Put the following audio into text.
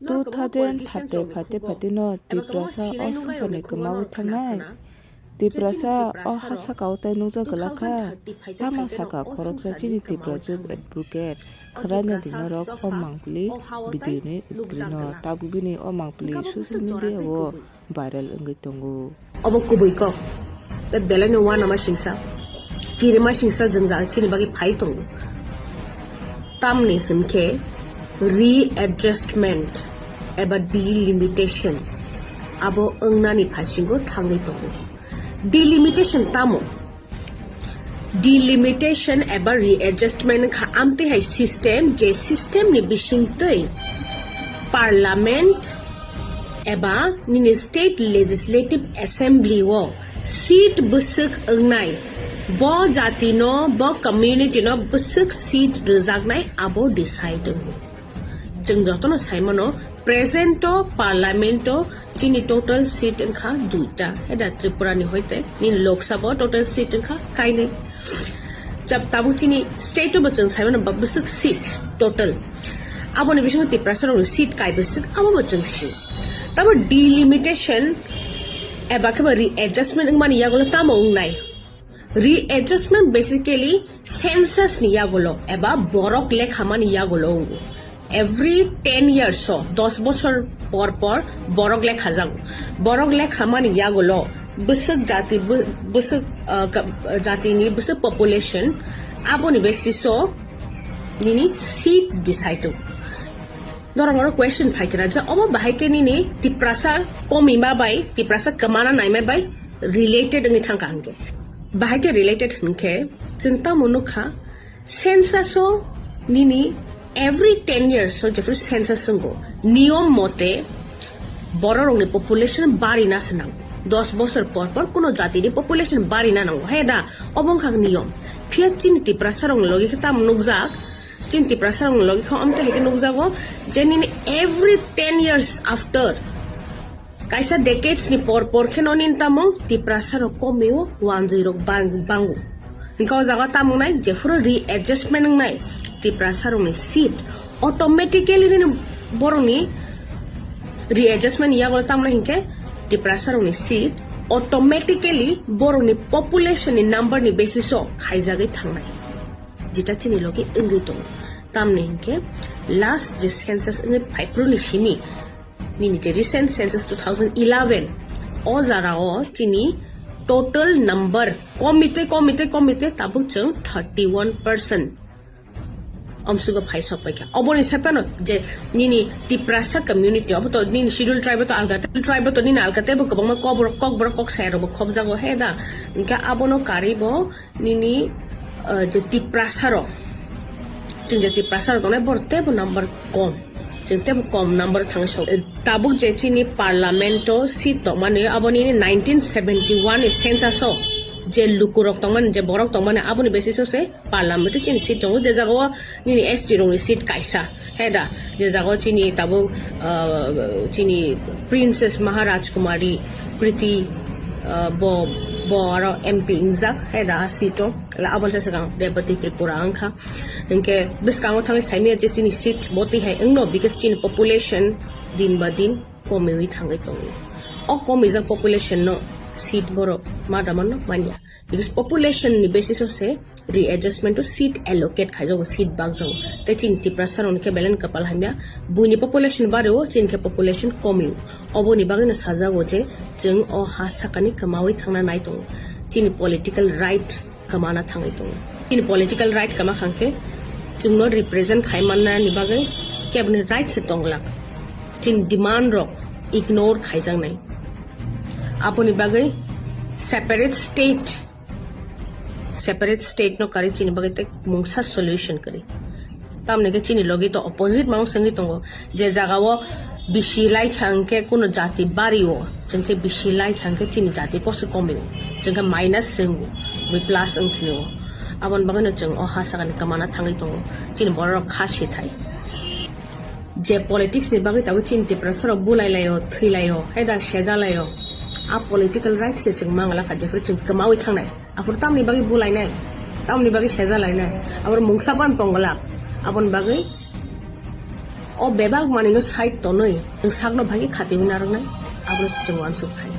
2030 no Tiprasa o sungsane kemawi thangnai Tiprasa o hasaka utai nungja galaka tama saka khoroksa chini Tiprajuk advocate kharanya dinorok o mangpli video ni screen no tabubini o mangpli social media o viral ongoi tongo obo kubui ko the belano wana mashingsa kirima shingsa jangja chini bagi phai tongo tamni hunke readjustment eba delimitation abo ongnani phasingo thangai tongo delimitation tamo delimitation eba readjustment kha amte hai system je system ni bisingtei parliament eba nini state legislative assembly wo seat busuk ongnai bo jati no bo community no busuk seat rezagnai abo decide jeng jotono saimono presento parlamento chini total seat kha duita eda tripura ni hoite nin lok sabha total seat kha kaine jab tabu chini state of bachang saimono busuk seat total abo ni bising ti pressure seat kai busuk abo bachang shi tabu delimitation eba ke readjustment ngmani yagolo tamo ngai readjustment basically census ni yagolo eba borok lekhamani yagolo every 10 years so 10 bochor por borok lekha jago borok lekhamani yagolo busuk jati ni busuk population aboni basis so nini seat decide dorangor question phaikira ja obo bahaike nini tiprasa komima bai tiprasa kamana naime bai related ngi thangkangke bahaike related hunke cinta monukha census so nini every 10 years so different census ngo niyom mote bororong ni population bari na sanang 10 বছর পর কোনো জাতির population বাড়ি না নাও হেডা অবংখাং নিয়ম ফিয়া চিন্তি প্রাসারং লগি খতা নুকজাক চিন্তি প্রাসারং লগি খ আমতে হেকে নুকজাগো যেনিন every 10 years after kaisa decades ni por khenonin tamong ti prasaro komeo 10 bangu Engkau jaga tamu nai jefuro readjustment nai ti prasaro ni seat automatically ni borong ni readjustment ya gol tamu hinke ti prasaro ni seat automatically borong ni population ni number ni basis o khai jagai thangnai jeta chini logi engi tong tamne hinke last je census ni phaipro ni shimi ni recent census 2011 o jara o chini total number komite tabuk chung 31% amsuga phai sapaika oboni sapano je nini tiprasa community obo nini scheduled tribe to alga tribe to nini alga tebo kobang kok sairo bo khobja go heda inka abono karibo nini je tiprasa ro je tiprasa ro ne borte bo number kom jengte kom number thangso tabuk je chini parlamento seat to mane aboni 1971 e census o je lukurok tongman je borok tongman aboni basis se parliament chini seat tong je jago ni ST rong seat kaisa heda je jago chini tabu chini princess maharaj kumari kriti bo aro MP injak heda seat la abon sa gang deputy tripura angkha enke biskango thang saimi je chini seat boti hai engno because chin population din ba din komewi thangai tong o komi ja population no seat boro madaman no mania because population ni basis se readjustment to seat allocate khai jago seat bag jago te chin ti prasaron ke belen kapal hamya buni population bare o chin ke population komi oboni bagina sajago je jeng o hasakani kamawi thangna nai tong chin political right kamana thangai tong chin political right kama khangke chungno represent khaimanna ni bagai cabinet right se tongla chin demand ro ignore khaijang nai aponi bagai separate state no kari chini bagai te mungsa solution kari tamne ke chini logi to opposite maung sangi tongo je jaga wo bishi lai khangke kuno jati bari wo jengke bishi lai khangke chini jati pos komi jengke minus sengu we plus angthino abon bagai no jeng o hasagan kamana thangai tongo chini borok khasi thai je politics ni bagai tawo chin te prasar bulai layo thilayo heda sheja layo a political rights se chung mangala kha jefri chung kamawi thangnai afur tamni bagi bulai nai tamni bagi sheja lai nai abor mungsa ban tongala abon bagi o bebak mani no side to noi ng sagno bhagi khati winarang nai abro si jong wansuk thai